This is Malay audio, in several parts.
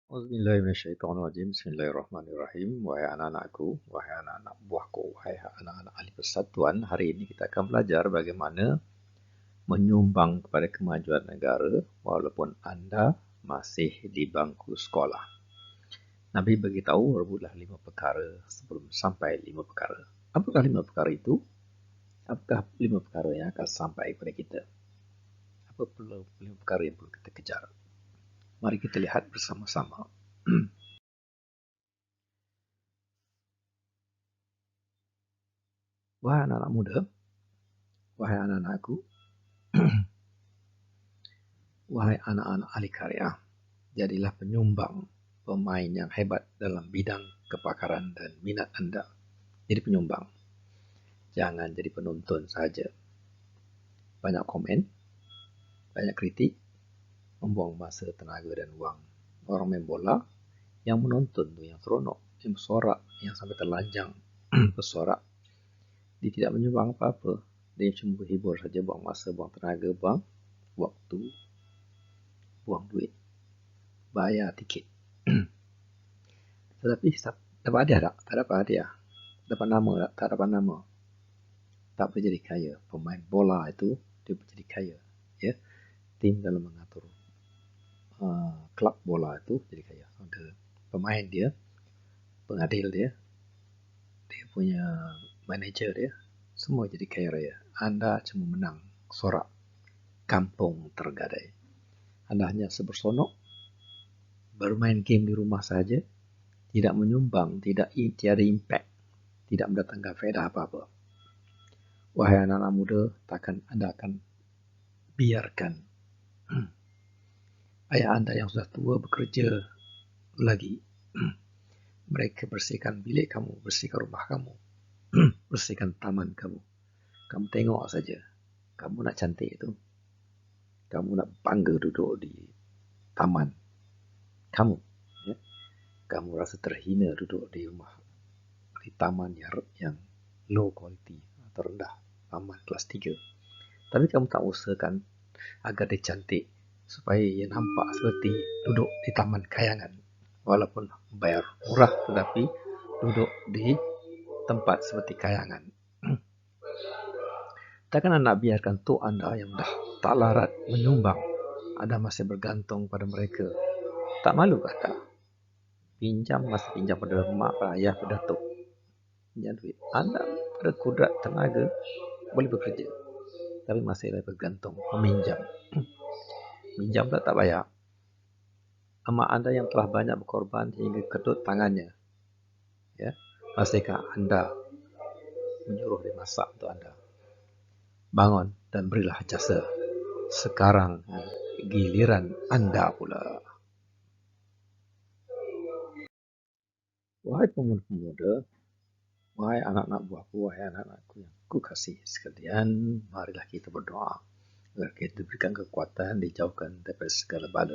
Auzubillahiminasyaitonirrajim. Bismillahirrahmanirrahim. Wahai anak-anakku, wahai anak-anak buahku, wahai anak-anak ahli persatuan, hari ini kita akan belajar bagaimana menyumbang kepada kemajuan negara walaupun anda masih di bangku sekolah. Nabi beritahu berbuatlah 5 perkara sebelum sampai 5 perkara. Apakah 5 perkara itu? Apakah 5 perkara yang akan sampai kepada kita? Apa perlu 5 perkara yang perlu kita kejar? Mari kita lihat bersama-sama. Wahai anak-anak muda, wahai anak-anakku, wahai anak-anak ahli karya, jadilah penyumbang pemain yang hebat dalam bidang kepakaran dan minat anda. Jadi penyumbang. Jangan jadi penonton saja. Banyak komen, banyak kritik, membuang masa, tenaga dan wang. Orang main bola, yang menonton tu yang seronok, yang bersorak, yang sampai terlanjang bersorak. Dia tidak menyumbang apa-apa. Dia cuma berhibur saja, buang masa, buang tenaga, buang waktu, buang duit, bayar tiket. Tetapi dapat hadiah tak? Tak dapat hadiah. Dapat nama tak? Tak dapat nama. Tak boleh jadi kaya. Pemain bola itu dia boleh jadi kaya. Ya, tim dalam mengatur klub bola itu jadi kaya. Ada pemain dia, pengadil dia, dia punya manager dia, semua jadi kaya raya. Anda cuma menang sorak, kampung tergadai. Anda hanya sebersonok, bermain game di rumah saja, tidak menyumbang, tiada impact, tidak mendatangkan faedah apa-apa. Wahai anak-anak muda, takkan anda akan biarkan ayah anda yang sudah tua bekerja lagi. Mereka bersihkan bilik kamu, bersihkan rumah kamu, bersihkan taman kamu. Kamu tengok saja. Kamu nak cantik itu. Kamu nak bangga duduk di taman kamu. Ya? Kamu rasa terhina duduk di rumah, di taman yang low quality atau rendah, taman kelas 3. Tapi kamu tak usahakan agar dia cantik supaya ia nampak seperti duduk di taman kayangan. Walaupun bayar murah tetapi duduk di tempat seperti kayangan. Takkan anda biarkan tok anda yang dah tak larat menyumbang, anda masih bergantung pada mereka. Tak malu kata? Masih pinjam pada mak, pada ayah, pada datuk. Pinjam duit. Anda pada kudrat tenaga boleh bekerja. Tapi masih bergantung meminjam. Minjam pula tak bayar. Emak anda yang telah banyak berkorban hingga kedut tangannya. Ya, masihkah anda menyuruh dia masak untuk anda? Bangun dan berilah jasa. Sekarang giliran anda pula. Wahai pemuda-pemuda, wahai anak-anak buahku, wahai anak-anakku yang ku kasih sekalian, marilah kita berdoa agar kita diberikan kekuatan, dijauhkan daripada segala bala,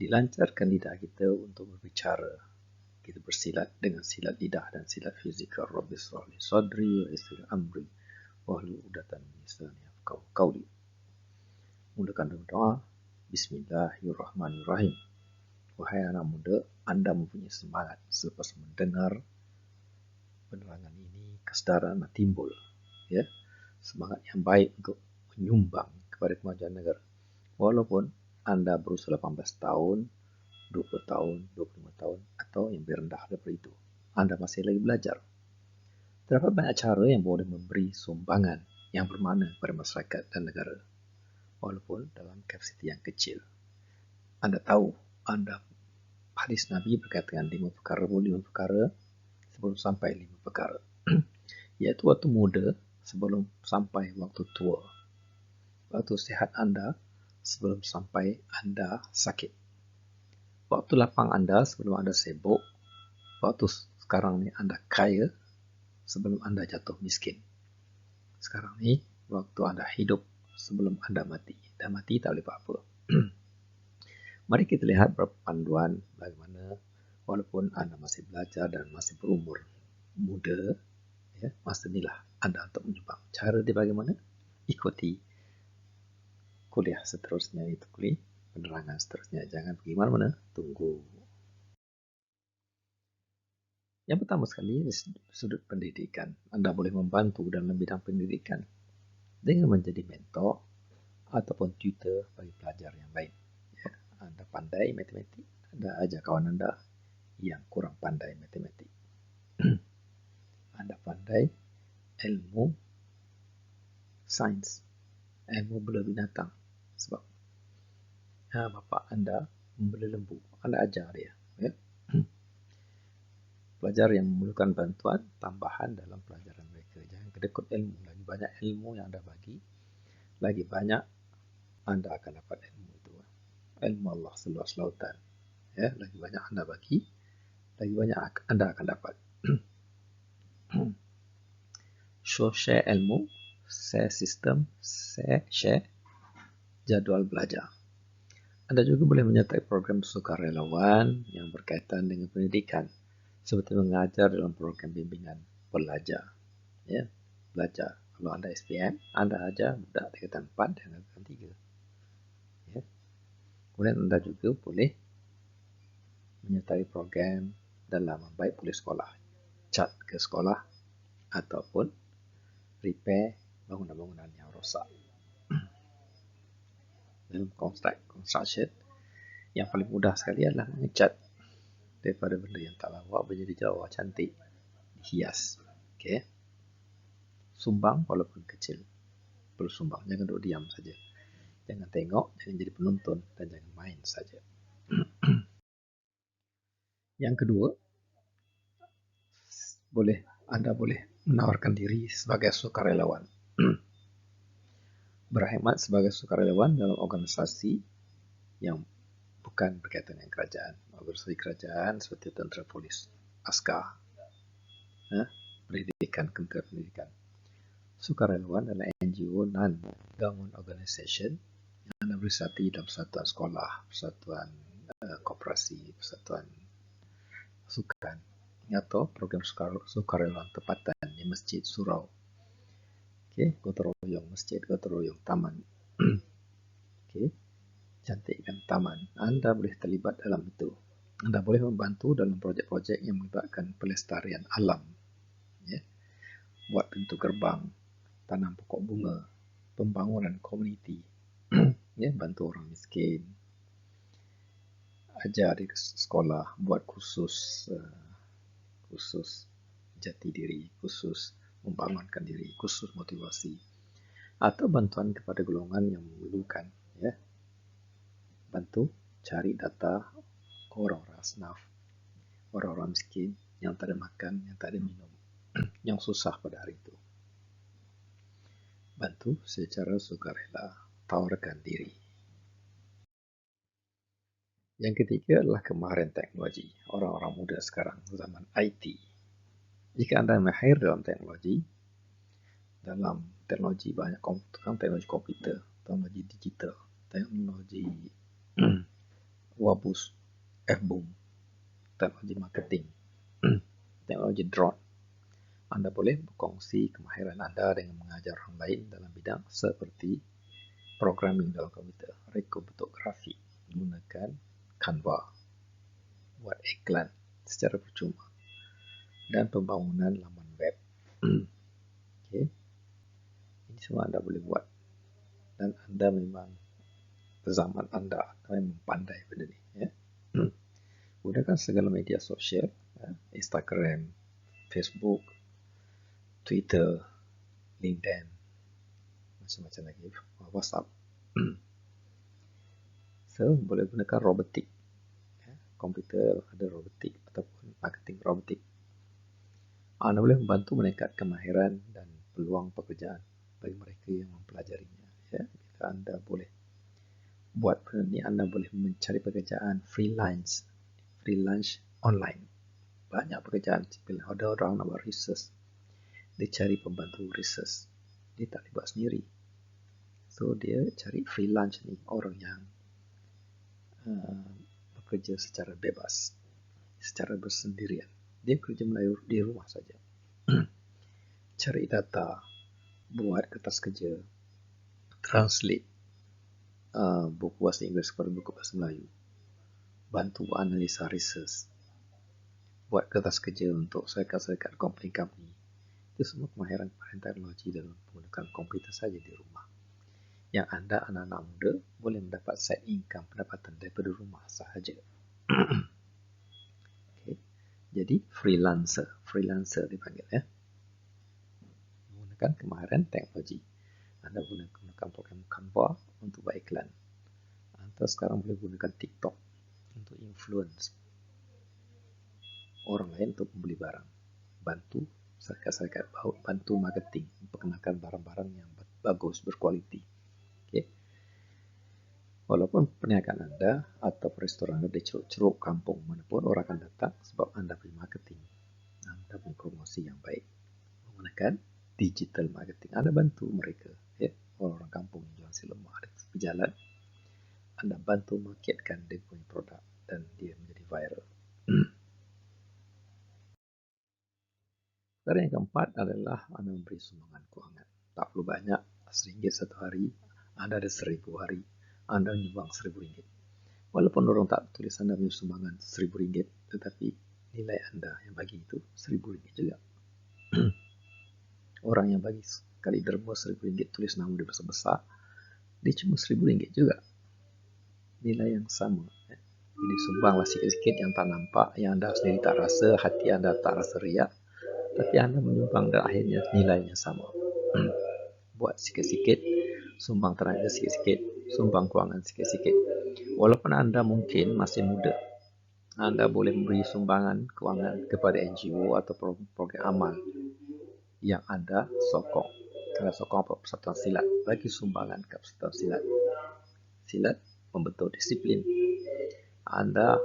dilancarkan lidah kita untuk berbicara. Kita bersilat dengan silat lidah dan silat fizikal. Rabbi shrah li sadri wa yassir amri wahlul 'uqdatam min lisani yafqahu qawli. Mulakan dengan doa. Bismillahirrahmanirrahim. Wahai anak muda, anda mempunyai semangat selepas mendengar penerangan ini, kesedaran timbul. Ya, semangat yang baik untuk menyumbang kepada kemajuan negara. Walaupun anda berusia 18 tahun, 20 tahun, 25 tahun atau yang lebih rendah daripada itu, anda masih lagi belajar. Terdapat banyak cara yang boleh memberi sumbangan yang bermakna kepada masyarakat dan negara, walaupun dalam kapasiti yang kecil. Anda tahu, hadis Nabi berkaitan dengan 5 perkara, 5 perkara sebelum sampai 5 perkara. Iaitu waktu muda sebelum sampai waktu tua. Waktu sihat anda sebelum sampai anda sakit. Waktu lapang anda sebelum anda sibuk. Waktu sekarang ni anda kaya sebelum anda jatuh miskin. Sekarang ni waktu anda hidup sebelum anda mati. Dan mati tak boleh apa-apa. Mari kita lihat beberapa panduan bagaimana walaupun anda masih belajar dan masih berumur muda, ya, masa inilah anda untuk menyumbang. Cara dia bagaimana? Ikuti kuliah seterusnya, itu kuliah penerangan seterusnya. Jangan pergi mana-mana, tunggu Yang pertama sekali, dari sudut pendidikan. Anda boleh membantu dalam bidang pendidikan dengan menjadi mentor ataupun tutor bagi pelajar yang lain. Ya, anda pandai matematik, Anda ajar kawan Anda yang kurang pandai matematik. Anda pandai ilmu sains, ilmu bela binatang. Sebab bapa Anda membela lembu, Anda ajar dia. Ya. Pelajar yang memerlukan bantuan tambahan dalam pelajaran mereka. Jangan kedekut ilmu. Lagi banyak ilmu yang Anda bagi, lagi banyak Anda akan dapat ilmu itu. Ilmu Allah seluas lautan. Ya, lagi banyak Anda bagi, lagi banyak Anda akan dapat. So, share ilmu, share sistem, share jadual belajar. Anda juga boleh menyertai program sukarelawan yang berkaitan dengan pendidikan, seperti mengajar dalam program bimbingan belajar. Ya, belajar. Kalau Anda SPM, Anda ajar budak tingkatan 4 dan tingkatan 3. Ya. Kemudian Anda juga boleh menyertai program dalam membaik pulih sekolah, cat ke sekolah ataupun repair bangunan-bangunan yang rosak. Dalam construction, yang paling mudah sekali adalah mengecat daripada benda yang tak lawak menjadi jawab cantik, hias. Okay. Sumbang walaupun kecil, perlu sumbang, jangan duduk diam saja. Jangan tengok, jangan jadi penonton dan jangan main saja. Yang kedua, Anda boleh menawarkan diri sebagai sukarelawan. Berkhidmat sebagai sukarelawan dalam organisasi yang bukan berkaitan dengan kerajaan. Organisasi kerajaan seperti tentera, polis, askar, pendidikan, kementerian pendidikan. Sukarelawan adalah NGO, non-government organisation, yang Anda bersatu dalam persatuan sekolah, persatuan koperasi, persatuan sukan, atau program sukarelawan tempatan di masjid, surau. Okay, gotong royong masjid, gotong royong taman. Okay, cantikkan taman. Anda boleh terlibat dalam itu. Anda boleh membantu dalam projek-projek yang melibatkan pelestarian alam. Ya. Buat pintu gerbang, tanam pokok bunga, pembangunan komuniti, ya, bantu orang miskin, ajar di sekolah, buat khusus jati diri, khusus membangunkan diri, khusus motivasi, atau bantuan kepada golongan yang memerlukan. Ya. Bantu cari data orang-orang asnaf, orang-orang miskin yang tak ada makan, yang tak ada minum, yang susah pada hari itu. Bantu secara sukarela, tawarkan diri. Yang ketiga adalah kemahiran teknologi. Orang-orang muda sekarang, zaman IT. Jika Anda mahir dalam teknologi banyak teknologi komputer, teknologi digital, teknologi wabus, F-boom, teknologi marketing, teknologi drone, Anda boleh berkongsi kemahiran Anda dengan mengajar orang lain dalam bidang seperti programming dalam komputer, reka bentuk grafik, menggunakan Canva, buat iklan secara percuma, dan pembangunan laman web. Okay. Ini semua Anda boleh buat. Dan Anda memang zaman Anda memang pandai benda ni. Ya. Gunakan segala media sosial, Instagram, Facebook, Twitter, LinkedIn, macam-macam lagi, WhatsApp. So, boleh gunakan robotik. Komputer ada robotik ataupun marketing robotik. Anda boleh membantu meningkatkan kemahiran dan peluang pekerjaan bagi mereka yang mempelajarinya. Ya, bila Anda boleh buat benda ni, Anda boleh mencari pekerjaan freelance online. Banyak pekerjaan. Bila ada orang nak buat research, dia cari pembantu research. Dia tak boleh buat sendiri. So, dia cari freelance ni, orang yang bekerja secara bebas, secara bersendirian. Dia kerja di rumah saja. Cari data, buat kertas kerja, translate buku bahasa Inggeris kepada buku bahasa Melayu, bantu analisa research, buat kertas kerja untuk syarikat-syarikat company-company. Itu semua kemahiran teknologi dalam menggunakan komputer saja di rumah. Yang Anda, anak-anak muda, boleh mendapat side income, pendapatan daripada rumah sahaja. Okay. Jadi freelancer dipanggil ya. Menggunakan kemahiran teknologi. Anda boleh gunakan program Canva untuk buat iklan. Anda sekarang boleh gunakan TikTok untuk influence orang lain untuk membeli barang. Bantu syarikat-syarikat bantu marketing, memperkenalkan barang-barang yang bagus, berkualiti. Okay. Walaupun perniagaan Anda atau restoran Anda di ceruk-ceruk kampung manapun, orang akan datang sebab Anda punya marketing. Anda punya promosi yang baik. Menggunakan digital marketing. Anda bantu mereka. Ya. Orang kampung yang jual nasi lemak ada berjalan. Anda bantu marketkan dia punya produk dan dia menjadi viral. Cara yang keempat adalah Anda memberi sumbangan kewangan. Tak perlu banyak, RM1 satu hari, Anda ada 1,000 hari, Anda menyumbang RM1,000. Walaupun orang tak tulis Anda punya sumbangan RM1,000, tetapi nilai Anda yang bagi itu RM1,000 juga. Orang yang bagi sekali derma RM1,000 tulis nama dia besar-besar, dia cuma RM1,000 juga. Nilai yang sama. Jadi sumbanglah sikit-sikit yang tak nampak, yang Anda sendiri tak rasa, hati Anda tak rasa riak, tapi Anda menyumbang dan akhirnya nilainya sama. Buat sikit-sikit, sumbang tenaga sikit-sikit, sumbang kewangan sikit-sikit. Walaupun Anda mungkin masih muda, Anda boleh memberi sumbangan kewangan kepada NGO atau program amal yang Anda sokong. Kalau sokong apa? Persatuan silat, bagi sumbangan ke persatuan silat. Silat membentuk disiplin. Anda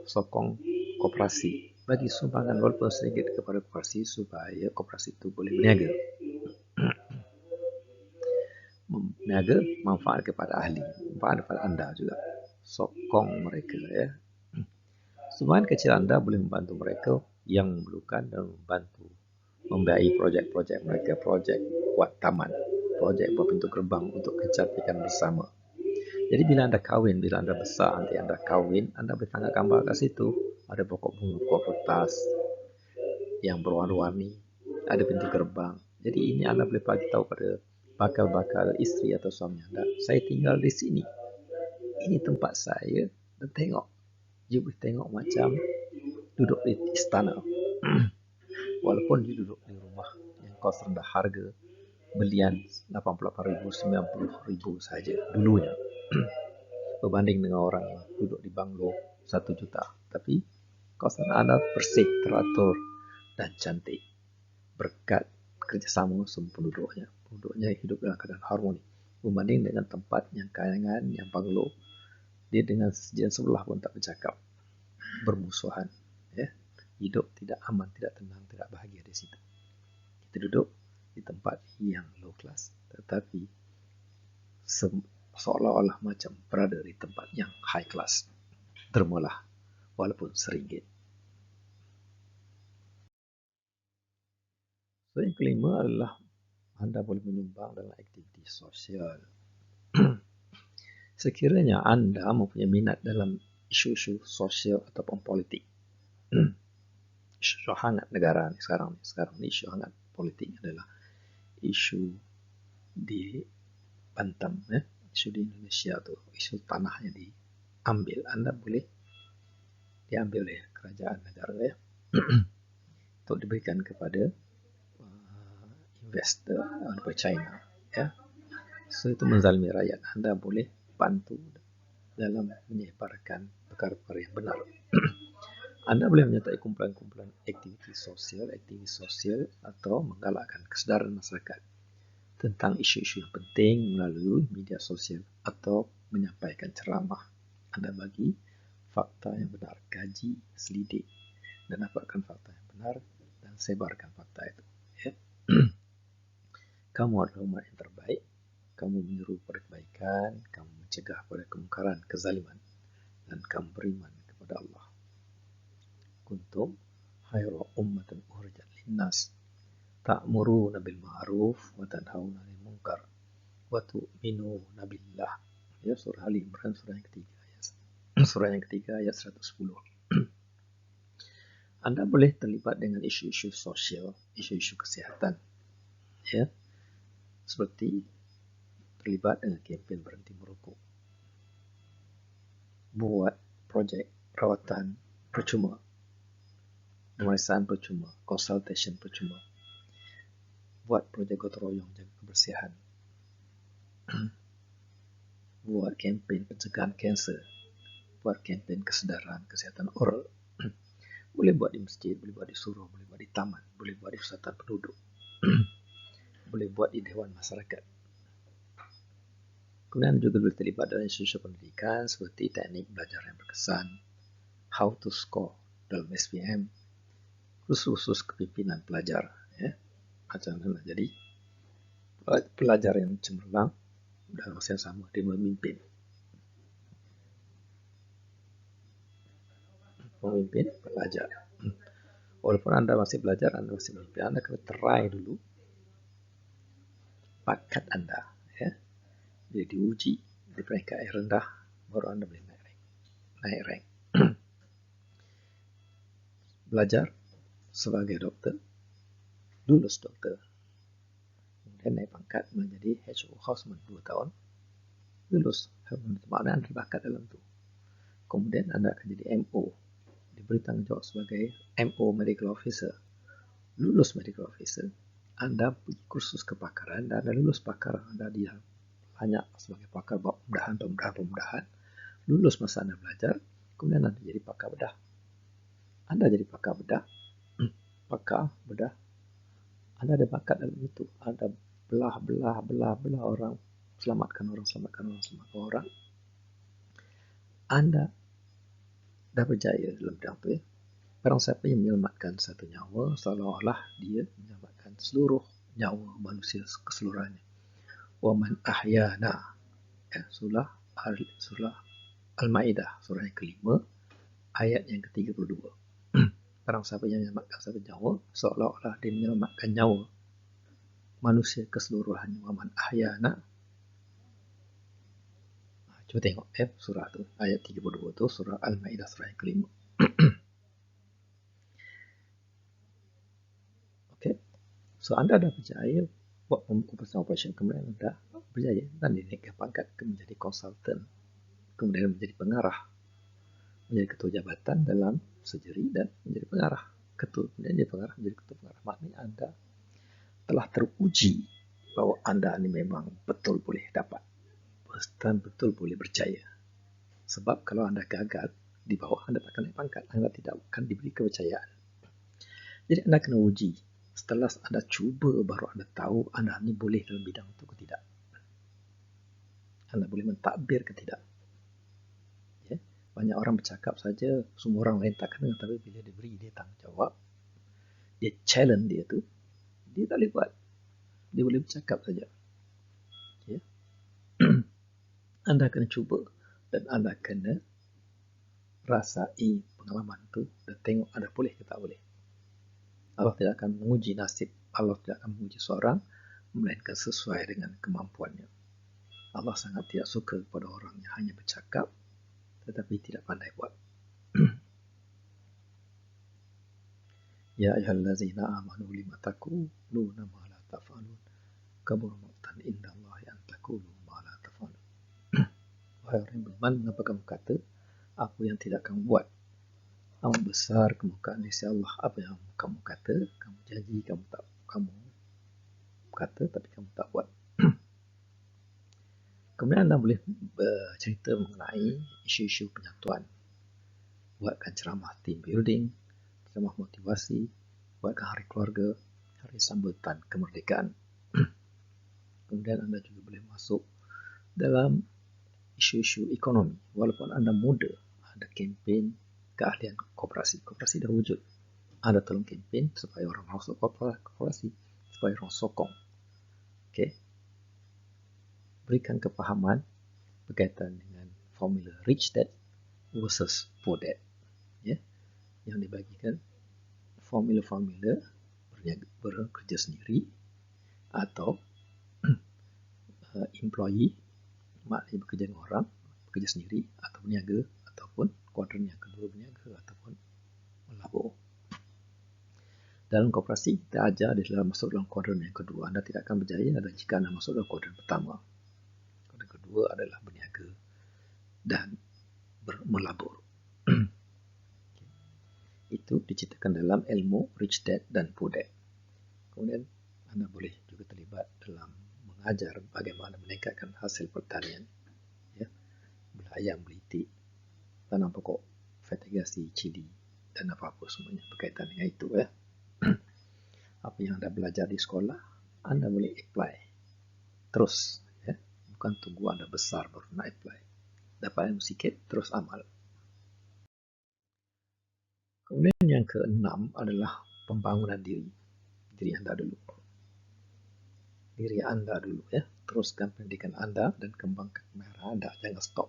sokong koperasi, bagi sumbangan walaupun sedikit kepada koperasi supaya koperasi itu boleh berniaga. Berniaga manfaat kepada ahli, manfaat kepada Anda juga. Sokong mereka ya. Sumbangan kecil Anda boleh membantu mereka yang memerlukan dan membantu membiayai projek-projek mereka, projek buat taman, projek buat pintu gerbang untuk kecantikan bersama. Jadi bila Anda kahwin, bila Anda besar, nanti Anda kahwin, Anda boleh tanggal gambar kat situ. Ada pokok bunga, pokok kertas yang berwarna-warni, ada pintu gerbang. Jadi ini Anda boleh bagi tahu pada bakal-bakal isteri atau suami Anda, saya tinggal di sini. Ini tempat saya, dan tengok. Dia boleh tengok macam duduk di istana. Walaupun dia duduk di rumah yang kos rendah, harga belian RM88,000, RM90,000 saja dulunya. Berbanding dengan orang yang duduk di banglo 1 juta. Tapi kawasan Anda bersih, teratur dan cantik. Berkat kerjasama semua penduduknya. Penduduknya hidup dalam keadaan harmoni. Berbanding dengan tempat yang kayangan, yang banglo, dia dengan sejian sebelah pun tak bercakap. Bermusuhan. Ya. Hidup tidak aman, tidak tenang, tidak bahagia di situ. Kita duduk di tempat yang low class, tetapi seolah-olah macam berada di tempat yang high class. Termalah walaupun RM1. So, yang kelima adalah Anda boleh menyumbang dalam aktiviti sosial. Sekiranya Anda mempunyai minat dalam isu-isu sosial ataupun politik, isu hangat negara ni sekarang ni isu hangat politik adalah isu di Bantam, isu di Indonesia tu, isu tanah yang diambil. Anda boleh diambil oleh kerajaan negara ya, untuk diberikan kepada investor daripada China ya. So itu menzalimi rakyat. Anda boleh bantu dalam menyebarkan perkara-perkara yang benar. Anda boleh menyertai kumpulan-kumpulan aktiviti sosial atau menggalakkan kesedaran masyarakat tentang isu-isu yang penting melalui media sosial atau menyampaikan ceramah. Anda bagi fakta yang benar, kaji, selidik dan dapatkan fakta yang benar dan sebarkan fakta itu. Ya. Kamu adalah umat yang terbaik. Kamu menyeru pada kebaikan, kamu mencegah pada kemungkaran, kezaliman, dan kamu beriman kepada Allah. Kuntum khairu ummatin ukhrijat linnas ta'muruna bil ma'ruf wa tanhauna 'anil munkar wa tu'minuna billah. Ya, surah Ali Imran surah yang ketiga ayat 110. Anda boleh terlibat dengan isu-isu sosial, isu-isu kesihatan, ya, seperti terlibat dengan kempen berhenti merokok, buat projek perawatan percuma, pemeriksaan percuma, consultation percuma, buat projek gotong royong jaga kebersihan, buat kempen pencegahan kanser, buat kempen kesedaran kesihatan oral. Boleh buat di masjid, boleh buat di surau, boleh buat di taman, boleh buat di pusatan penduduk, boleh buat di dewan masyarakat. Kemudian juga boleh terlibat dalam isu-isu pendidikan seperti teknik belajar yang berkesan, how to score dalam SPM, khusus kepimpinan pelajar, ya, macam mana jadi pelajar yang cemerlang dalam masa yang sama dia memimpin pelajar. Walaupun Anda masih belajar, Anda masih memimpin, Anda kena try dulu bakat Anda, ya. Jadi diuji di peringkat yang rendah, baru Anda boleh naik rank. Belajar sebagai doktor, lulus doktor, kemudian naik pangkat menjadi HO Houseman 2 tahun, lulus, maknanya Anda bakat dalam itu. Kemudian Anda akan jadi MO, diberi tanggung jawab sebagai MO Medical Officer, lulus Medical Officer, Anda pergi kursus kepakaran dan Anda lulus pakar, Anda dia banyak sebagai pakar pembedahan, lulus masa Anda belajar, kemudian Anda jadi pakar bedah. Anda jadi pakar bedah, Anda ada bakat dalam itu, Anda belah orang, selamatkan orang, Anda dah berjaya dalam bidang itu, ya. Barang siapa yang menyelamatkan satu nyawa, seolah-olah dia menyelamatkan seluruh nyawa manusia keseluruhannya. Wa man ahyana, ya, surah Al-Maidah, surah yang kelima, ayat yang ke-32. Barang siapa yang menyelamatkan satu nyawa, seolah-olah dia menyelamatkan nyawa manusia keseluruhannya. Wa man ahyana. Cuba tengok surah tu, ayat 32 tu, surah Al-Maidah, surah yang kelima. Okay. So Anda dah berjaya buat operation, kemudian Anda berjaya dan dinaikkan pangkat menjadi konsultan, kemudian menjadi pengarah, menjadi ketua jabatan dalam surgery dan menjadi pengarah ketua, kemudian jadi pengarah, menjadi ketua pengarah. Maknanya Anda telah teruji bahawa Anda ini memang betul boleh dapat dan betul boleh berjaya. Sebab kalau Anda gagal di bawah, Anda tak akan naik pangkat, Anda tidak akan diberi kepercayaan. Jadi Anda kena uji. Setelah Anda cuba, baru Anda tahu Anda ini boleh dalam bidang itu ke tidak. Anda boleh mentadbir ke tidak. Ya? Banyak orang bercakap saja, semua orang lain tak kena, tapi bila diberi dia tanggungjawab, dia challenge dia tu, dia tak boleh buat. Dia boleh bercakap saja. Ya? Anda kena cuba dan Anda kena rasai pengalaman tu dan tengok Anda boleh ke tak boleh. Allah tidak akan menguji nasib, Allah tidak akan menguji seorang melainkan sesuai dengan kemampuannya. Allah sangat tidak suka kepada orang yang hanya bercakap tetapi tidak pandai buat. Ya ayyuhallazina amanu lima taquluna ma la taf'alun kabura maqtan indallahi an taqulu ma la taf'alun. Wahai orang yang beriman, mengapa kamu kata apa yang tidak kamu buat? Amat besar kemurkaan di sisi Allah. Apa yang kamu kata, kamu janji, kamu kata tapi kamu tak buat. Kemudian Anda boleh bercerita mengenai isu-isu penyatuan. Buatkan ceramah team building, ceramah motivasi, buatkan hari keluarga, hari sambutan kemerdekaan. Kemudian Anda juga boleh masuk dalam isu-isu ekonomi. Walaupun Anda muda, ada kempen keahlian koperasi. Koperasi dah wujud. Anda tolong kempen supaya orang masuk koperasi, supaya orang sokong. Okay. Berikan kepahaman berkaitan dengan formula rich dad versus poor dad. Ya. Yang dibagikan formula-formula bekerja sendiri atau employee, maknanya bekerja dengan orang, bekerja sendiri, atau berniaga, ataupun kuadran yang kedua berniaga, ataupun melabur. Dalam koperasi, kita ajar di dalam masuk dalam kuadran yang kedua. Anda tidak akan berjaya jika Anda masuk dalam kuadran pertama. Kuadran kedua adalah berniaga dan melabur. Itu diceritakan dalam ilmu Rich Dad dan Poor Dad. Kemudian Anda boleh juga terlibat dalam mengajar bagaimana meningkatkan hasil pertanian, ya, belah ayam, beli itik, tanam pokok, fertigasi, cili dan apa-apa semuanya berkaitan dengan itu, ya. Apa yang Anda belajar di sekolah, Anda boleh apply terus, ya. Bukan tunggu Anda besar baru nak apply. Dapat ilmu sikit, terus amal. Kemudian yang keenam adalah pembangunan diri Anda dulu. Diri Anda dulu, ya. Teruskan pendidikan Anda dan kembangkan kemahiran Anda. Jangan stop.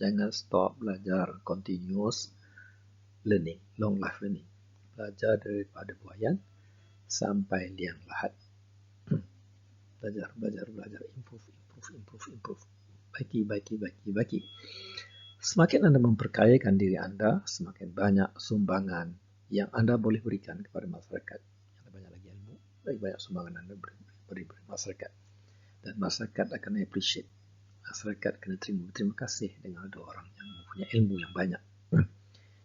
Jangan stop belajar. Continuous learning, long life learning. Belajar daripada buayan sampai liang lahat. Belajar. Improve. Bagi. Semakin Anda memperkayakan diri Anda, semakin banyak sumbangan yang Anda boleh berikan kepada masyarakat. Anda banyak lagi ilmu, lagi banyak sumbangan Anda beri masyarakat. Dan masyarakat akan appreciate. Masyarakat kena terima kasih dengan ada orang yang mempunyai ilmu yang banyak.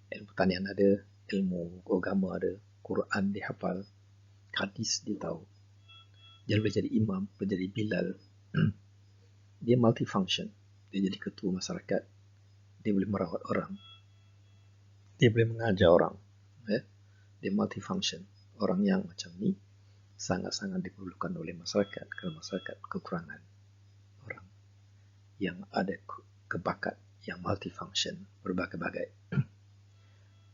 Ilmu pertanian ada, ilmu agama ada, Quran dihafal, hadis dia tahu. Dia boleh jadi imam, boleh jadi bilal. Dia multifunction. Dia jadi ketua masyarakat. Dia boleh merawat orang. Dia boleh mengajar orang. Ya? Dia multifunction. Orang yang macam ni sangat-sangat diperlukan oleh masyarakat kerana masyarakat kekurangan orang yang ada kebakat yang multifunction, berbagai-bagai.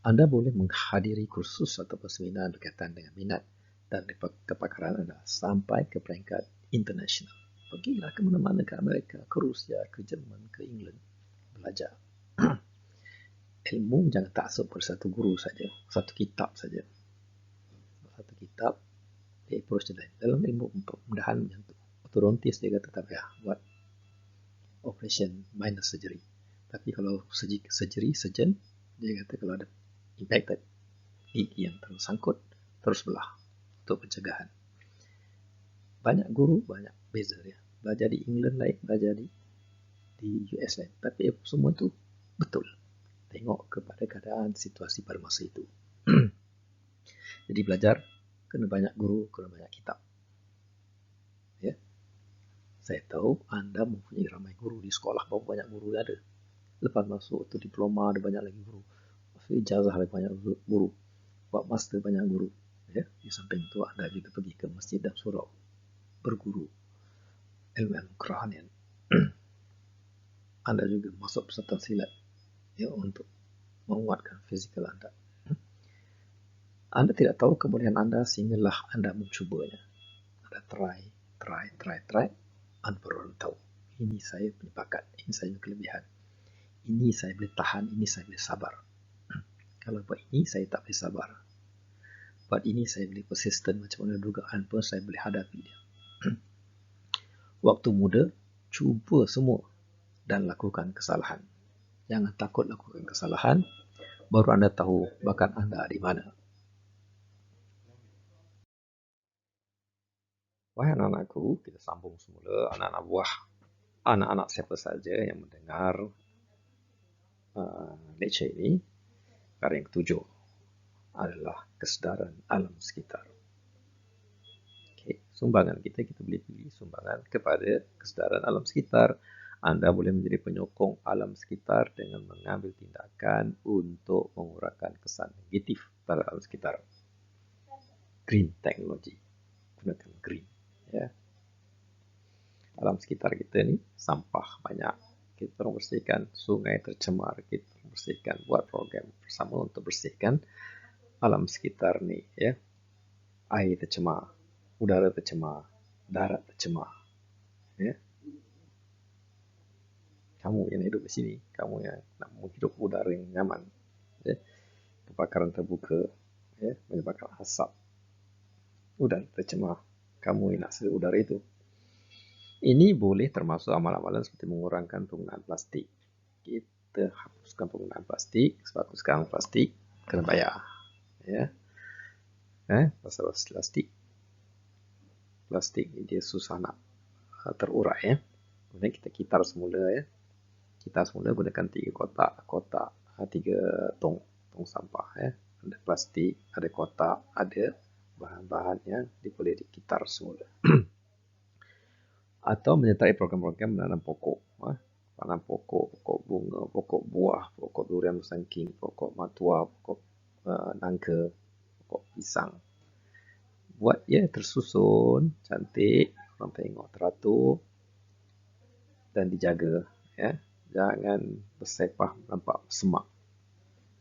Anda boleh menghadiri kursus atau seminar berkaitan dengan minat dan kepakaran Anda sampai ke peringkat international. Pergilah ke mana-mana, ke Amerika, ke Rusia, ke Jerman, ke England, belajar. Ilmu jangan taksub pada satu guru saja, satu kitab saja. Satu kitab, dia approach dia lain. Dalam ilmu pemudahan yang ortodontis, dia kata tak payah buat operation minor surgery. Tapi kalau surgeon, dia kata kalau ada impacted gigi yang tersangkut, terus belah untuk pencegahan. Banyak guru, banyak beza dia. Belajar di England lain, belajar di US lain. Tapi semua itu betul. Tengok kepada keadaan situasi pada masa itu. Jadi belajar, kena banyak guru, kena banyak kitab. Ya. Saya tahu anda mempunyai ramai guru di sekolah, berapa banyak guru ada. Lepas masuk itu diploma, ada banyak lagi guru. Ijazah ada banyak guru. Buat master banyak guru. Ya. Di samping itu anda juga pergi ke masjid dan surau. Berguru. Ilmu kerohanian. Anda juga masuk pesantren silat. Ya, untuk menguatkan fizikal anda. Anda tidak tahu kebolehan anda sehinggalah anda mencubanya. Anda try. Anda baru tahu. Ini saya punya bakat. Ini saya punya kelebihan. Ini saya boleh tahan. Ini saya boleh sabar. Kalau buat ini saya tak boleh sabar. Buat ini saya boleh persisten. Macam mana dugaan pun saya boleh hadapi dia. Waktu muda, cuba semua dan lakukan kesalahan. Jangan takut lakukan kesalahan. Baru anda tahu bakat anda di mana. Wahai anak-anakku, kita sambung semula. Anak-anak buah, anak-anak siapa saja yang mendengar lecture ini. Perkara yang ketujuh adalah kesedaran alam sekitar. Okay. Sumbangan kita boleh pilih sumbangan kepada kesedaran alam sekitar. Anda boleh menjadi penyokong alam sekitar dengan mengambil tindakan untuk mengurangkan kesan negatif pada alam sekitar. Green technology. Gunakan green. Ya. Alam sekitar kita ni sampah banyak. Kita perlu bersihkan sungai tercemar. Kita perlu bersihkan, buat program bersama untuk bersihkan alam sekitar ni. Ya. Air tercemar, udara tercemar, darat tercemar. Ya. Kamu yang hidup di sini, kamu yang nak menghidup udara yang nyaman. Ya. Kebakaran terbuka, ya, menyebabkan asap. Udara tercemar. Kamu yang nak sedar udara itu. Ini boleh termasuk amalan-amalan seperti mengurangkan penggunaan plastik. Kita hapuskan penggunaan plastik, sebab sekarang plastik kena bayar. Ya. Pasal plastik. Plastik ni dia susah nak terurai ya. Kemudian kita kitar semula ya. Kita semula gunakan 3 kotak, 3 tong sampah ya. Ada plastik, ada kotak, ada bahan-bahan yang boleh dikitar semula. Atau menyertai program-program menanam pokok. Tanam pokok, pokok bunga, pokok buah, pokok durian musangking, pokok matua, pokok nangka, pokok pisang. Buat tersusun, cantik, orang tengok teratur dan dijaga. Ya. Jangan bersepah nampak semak.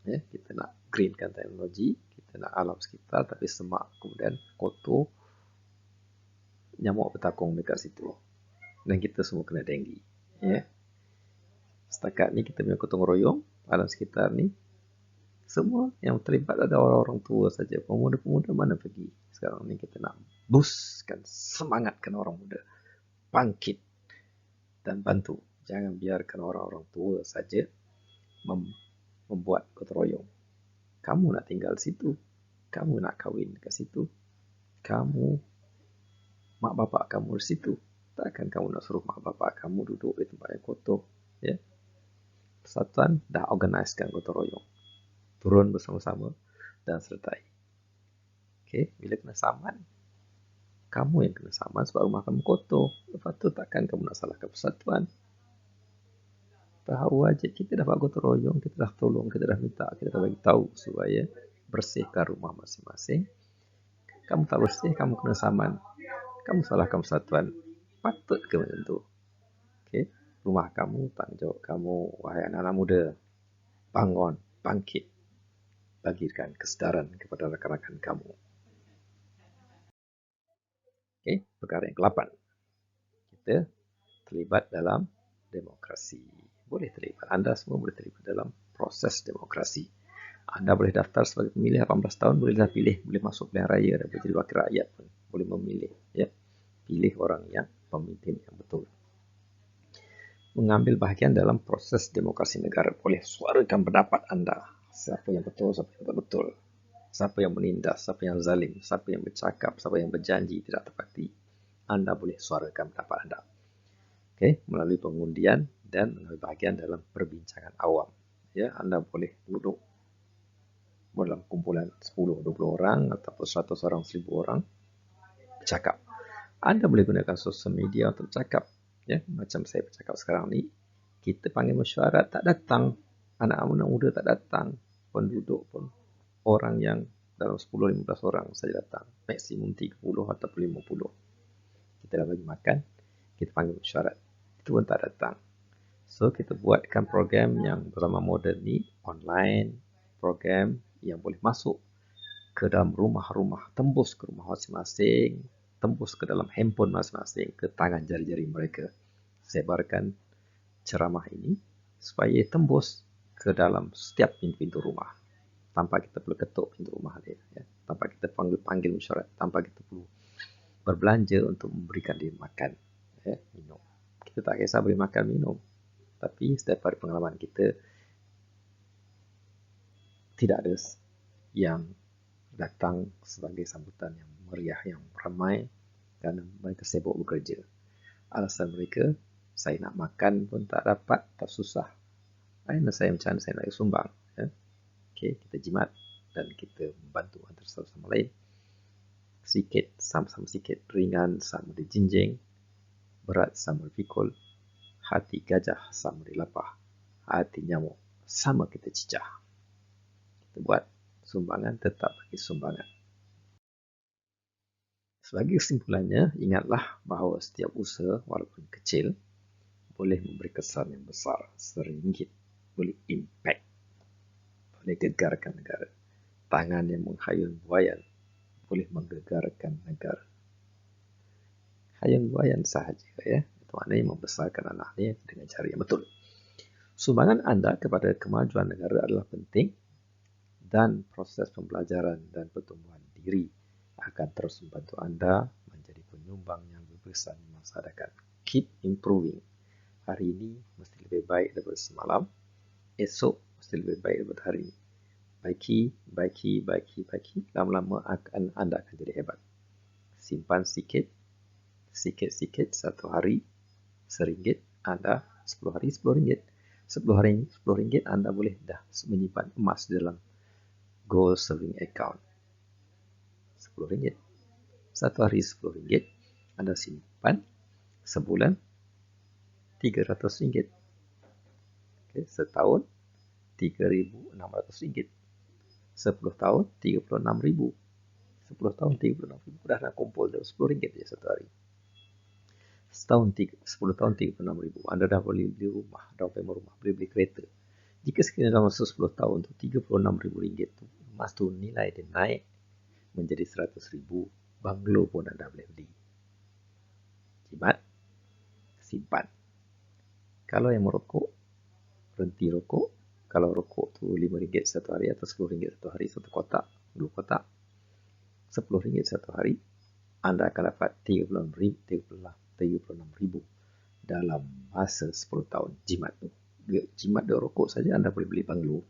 Ya. Kita nak greenkan teknologi, kita nak alam sekitar, tapi semak kemudian kotor, nyamuk bertakung dekat situ. Dan kita semua kena denggi. Ya. Setakat ni kita punya gotong royong alam sekitar ni, semua yang terlibat ada orang-orang tua saja. Pemuda-pemuda mana pergi? Sekarang ni kita nak boostkan, semangatkan orang muda. Bangkit dan bantu. Jangan biarkan orang-orang tua saja membuat gotong royong. Kamu nak tinggal situ. Kamu nak kahwin kat situ. Kamu, mak bapak kamu di situ. Takkan kamu nak suruh mak bapak kamu duduk di tempat yang kotor. Ya. Persatuan dah organisekan gotong royong. Turun bersama-sama dan sertai. Okey, bila kena saman, kamu yang kena saman sebab rumah kamu kotor. Lepas tu takkan kamu nak salahkan persatuan. Tahu aja kita dah buat gotong royong, kita dah tolong, kita dah minta, kita dah bagi tahu supaya bersihkan rumah masing-masing. Kamu tak bersih, kamu kena saman. Kamu salahkan persatuan. Patut ke macam tu? Okey, rumah kamu, tanggungjawab kamu, wahai anak-anak muda. Bangun, bangkit. Bagikan kesedaran kepada rakan-rakan kamu. Okey, perkara yang ke-8. Kita terlibat dalam demokrasi. Boleh terlibat. Anda semua boleh terlibat dalam proses demokrasi. Anda boleh daftar sebagai pemilih 18 tahun, boleh dah pilih, boleh masuk pilihan raya dan jadi wakil rakyat pun. Boleh memilih. Ya. Pilih orang yang pemimpin yang betul. Mengambil bahagian dalam proses demokrasi negara. Boleh suarakan pendapat anda. Siapa yang betul, siapa yang tak betul. Siapa yang menindas, siapa yang zalim, siapa yang bercakap, siapa yang berjanji tidak tepati. Anda boleh suarakan pendapat anda. Okay, melalui pengundian dan melalui bahagian dalam perbincangan awam. Ya, anda boleh duduk dalam kumpulan 10-20 orang ataupun 100 orang, 1000 orang bercakap. Anda boleh gunakan sosial media untuk bercakap. Ya, macam saya bercakap sekarang ni, kita panggil mesyuarat tak datang. Anak-anak muda tak datang. Penduduk pun orang yang dalam 10-15 orang saja datang. Maksimum 30 ataupun 50. Kita dah bagi makan, kita panggil mesyuarat. Itu pun tak datang. So, kita buatkan program yang bersama moden ni, online, program yang boleh masuk ke dalam rumah-rumah, tembus ke rumah masing-masing, tembus ke dalam handphone masing-masing, ke tangan jari-jari mereka. Sebarkan ceramah ini supaya tembus ke dalam setiap pintu-pintu rumah. Tanpa kita perlu ketuk pintu rumah dia. Ya. Tanpa kita panggil mesyuarat. Tanpa kita perlu berbelanja untuk memberikan dia makan. Ya, minum. Kita tak kisah beri makan, minum. Tapi setiap hari pengalaman kita, tidak ada yang datang sebagai sambutan yang meriah, yang ramai kerana mereka sibuk bekerja. Alasan mereka, saya nak makan pun tak dapat, tak susah. Ayah saya macam mana saya nak sumbang. Ya? Okay, kita jimat dan kita membantu antara satu sama lain. Sikit, sama-sama sikit. Ringan sama dijinjing. Berat sama dipikul. Hati gajah sama dilapah. Hati nyamuk sama kita cicah. Kita buat sumbangan, tetap bagi sumbangan. Sebagai kesimpulannya, ingatlah bahawa setiap usaha, walaupun kecil, boleh memberi kesan yang besar. RM1 boleh impact. Boleh gegarkan negara. Tangan yang menghayun buayan boleh menggegarkan negara. Hayun buayan sahaja, ya. Itu maknanya membesarkan anak ni dengan cara yang betul. Sumbangan anda kepada kemajuan negara adalah penting dan proses pembelajaran dan pertumbuhan diri akan terus membantu anda menjadi penyumbang yang berkesan di masa akan. Keep improving. Hari ini mesti lebih baik daripada semalam. Esok mesti lebih baik daripada hari ini. baiki. Lama-lama anda akan jadi hebat. Simpan sikit, satu hari RM1, anda 10 hari RM10. 10 hari RM10, anda boleh dah menyimpan emas dalam gold saving account. RM10. Satu hari RM10, anda simpan sebulan RM300. Okay, setahun RM3,600. 10 tahun RM36,000. 10 tahun RM36,000. Dah nak kumpul RM10 je satu hari. 10 tahun RM36,000. Anda dah boleh beli rumah, dah boleh rumah, boleh beli kereta. Jika sekiranya dalam masa 10 tahun tu RM36,000 tu, emas tu nilai dia naik menjadi RM100,000, banglo pun anda boleh beli. Jimat, simpan. Kalau yang merokok, berhenti rokok. Kalau rokok tu RM5 satu hari atau RM10 satu hari, satu kotak, 2 kotak, RM10 satu hari, anda akan dapat RM36,000 dalam masa 10 tahun. Jimat tu. Jimat duit rokok saja anda boleh beli banglo.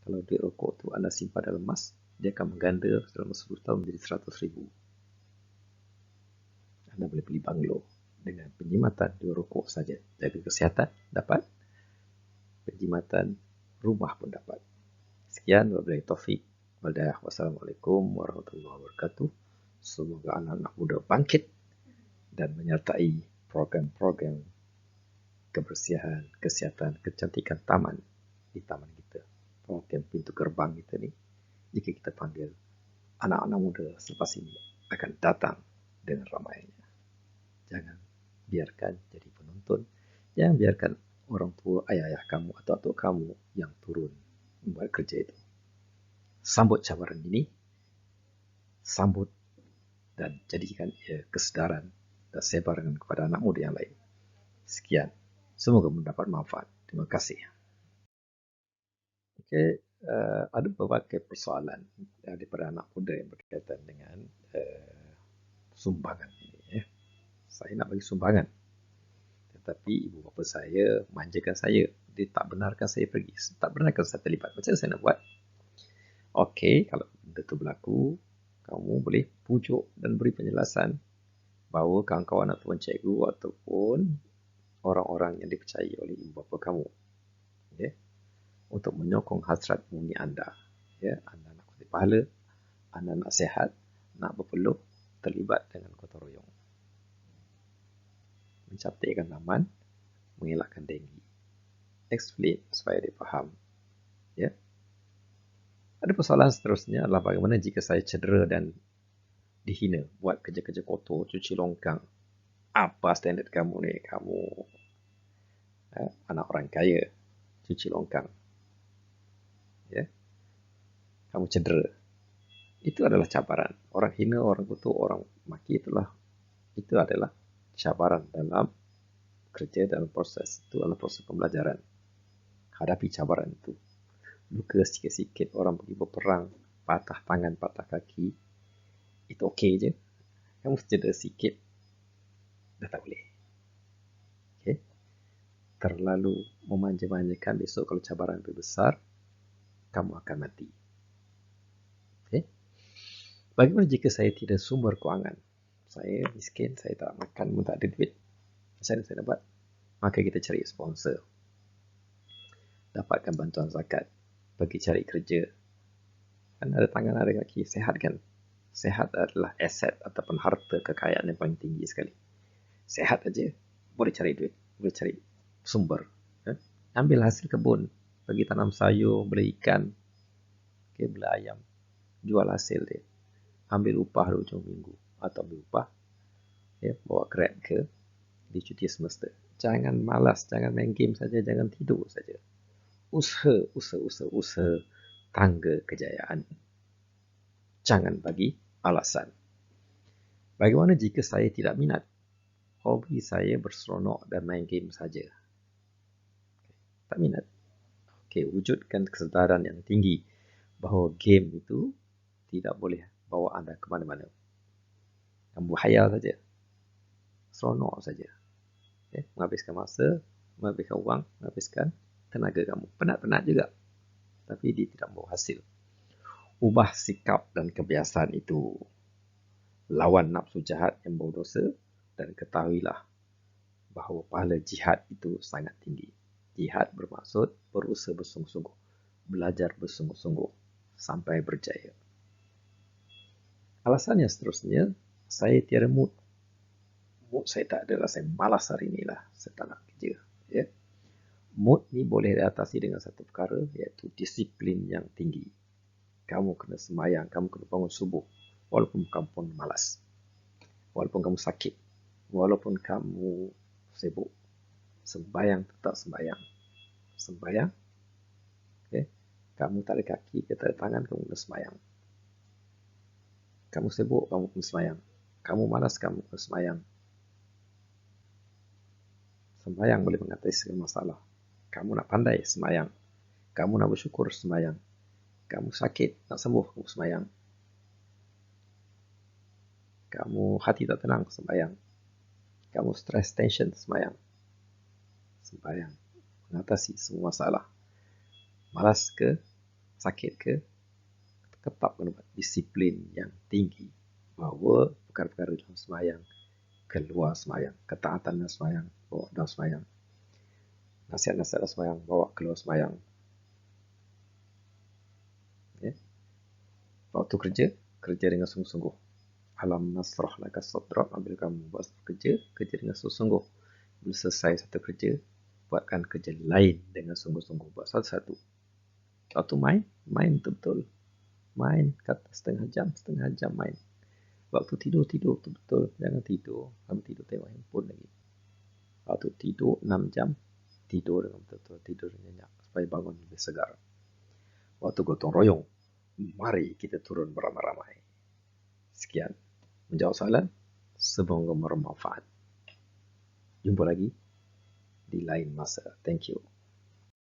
Kalau duit rokok tu anda simpan dalam emas, dia akan mengganda dalam 10 tahun menjadi RM100,000. Anda boleh beli banglo dengan penjimatan duit rokok saja. Jaga kesihatan, dapat. Penjimatan rumah pun dapat. Sekian, wabillahi taufik. Wassalamualaikum warahmatullahi wabarakatuh. Semoga anak-anak muda bangkit dan menyertai program-program kebersihan, kesihatan, kecantikan taman di taman kita. Program pintu gerbang kita ni, jika kita panggil, anak-anak muda selepas ini akan datang dengan ramainya. Jangan biarkan jadi penonton. Jangan biarkan orang tua, ayah-ayah kamu atau atuk kamu yang turun membuat kerja itu. Sambut cabaran ini. Sambut dan jadikan ia kesedaran dan sebarkan kepada anak muda yang lain. Sekian. Semoga mendapat manfaat. Terima kasih. Okey, ada berbagai persoalan daripada anak muda yang berkaitan dengan sumbangan ini. Saya nak bagi sumbangan. Tetapi ibu bapa saya manjakan saya. Dia tak benarkan saya pergi. Tak benarkan saya terlibat. Macam mana saya nak buat? Okey, kalau benda itu berlaku, kamu boleh pujuk dan beri penjelasan bahawa kawan-kawan ataupun cikgu ataupun orang-orang yang dipercayai oleh ibu bapa kamu, okay, untuk menyokong hasrat murni anda. Anda nak kutip pahala, anda nak sihat, nak berpeluh, terlibat dengan gotong royong. Mencantikkan taman, mengelakkan denggi. Explain supaya dia faham. Ada persoalan seterusnya adalah bagaimana jika saya cedera dan dihina, buat kerja-kerja kotor, cuci longkang. Apa standard kamu ni? Kamu anak orang kaya, cuci longkang. Kamu cedera. Itu adalah cabaran. Orang hina, orang kutuk, orang maki itu adalah cabaran dalam kerja, dalam proses. Itu adalah proses pembelajaran. Hadapi cabaran itu. Luka sikit-sikit, orang pergi berperang, patah tangan, patah kaki, itu okey je. Kamu cedera sikit, dah tak boleh. Okay? Terlalu memanja-manjakan, besok kalau cabaran lebih besar, kamu akan mati. Okay? Bagaimana jika saya tidak sumber kewangan? Saya miskin, saya tak makan, tak ada duit. Macam mana saya dapat? Maka kita cari sponsor. Dapatkan bantuan zakat. Pergi cari kerja. Kan ada tangan, ada kaki. Sehat kan? Sehat adalah aset ataupun harta kekayaan yang paling tinggi sekali. Sehat aja, boleh cari duit. Boleh cari sumber. Ambil hasil kebun. Pergi tanam sayur, beli ikan. Okay, beli ayam. Jual hasil dia. Ambil upah di ujung minggu. Atau ambil upah. Bawa Grab ke di cuti semester. Jangan malas, jangan main game saja, jangan tidur saja. Usaha tangga kejayaan. Jangan bagi alasan. Bagaimana jika saya tidak minat? Hobi saya berseronok dan main game saja. Tak minat. Okey, wujudkan kesedaran yang tinggi bahawa game itu tidak boleh bawa anda ke mana-mana. Kamu berhayal saja. Seronok saja. Menghabiskan masa, menghabiskan wang, menghabiskan tenaga kamu. Penat-penat juga. tapi dia tidak membawa hasil. Ubah sikap dan kebiasaan itu. Lawan nafsu jahat yang membawa dosa dan ketahuilah bahawa pahala jihad itu sangat tinggi. Jihad bermaksud berusaha bersungguh-sungguh, belajar bersungguh-sungguh sampai berjaya. Alasannya seterusnya, saya tiada mood. Mood saya tak ada lah, saya malas hari ini lah, saya tak nak kerja. Ya. Mood ni boleh diatasi dengan satu perkara, iaitu disiplin yang tinggi. Kamu kena sembahyang, kamu kena bangun subuh, walaupun kamu pun malas, walaupun kamu sakit, walaupun kamu sibuk, sembahyang tetap sembahyang. Sembahyang, okay? Kamu tak ada kaki, tak ada tangan, kamu kena sembahyang. Kamu sibuk, kamu kena sembahyang. Kamu malas, kamu kena sembahyang. Sembahyang boleh mengatasi segala masalah. Kamu nak pandai, sembahyang. Kamu nak bersyukur, sembahyang. Kamu sakit, nak sembuh, kamu sembahyang. Kamu hati tak tenang, sembahyang. Kamu stres, tension, sembahyang. Sembahyang. Mengatasi semua masalah. Malas ke, sakit ke, tetap kena buat disiplin yang tinggi. Bahawa perkara-perkara dalam sembahyang, keluar sembahyang. Ketaatan dalam sembahyang, bawa dalam sembahyang. Nasihat-nasihat dalam sembahyang, bawa keluar sembahyang. Ya. Waktu kerja dengan sungguh-sungguh. Alam nasrah laka sadrak, apabila kamu buat kerja dengan sungguh-sungguh. Bila selesai satu kerja, buatkan kerja lain dengan sungguh-sungguh. Buat satu-satu. Waktu main betul-betul. Main kata setengah jam main. Waktu tidur betul-betul. Jangan tidur. Kamu tidur tengok handphone lagi. Waktu tidur 6 jam, tidur dengan betul-betul. Tidur nyenyak supaya bangun lebih segar. Waktu gotong royong, mari kita turun beramai-ramai. Sekian. Menjawab soalan, semoga bermanfaat. Jumpa lagi di lain masa. Thank you.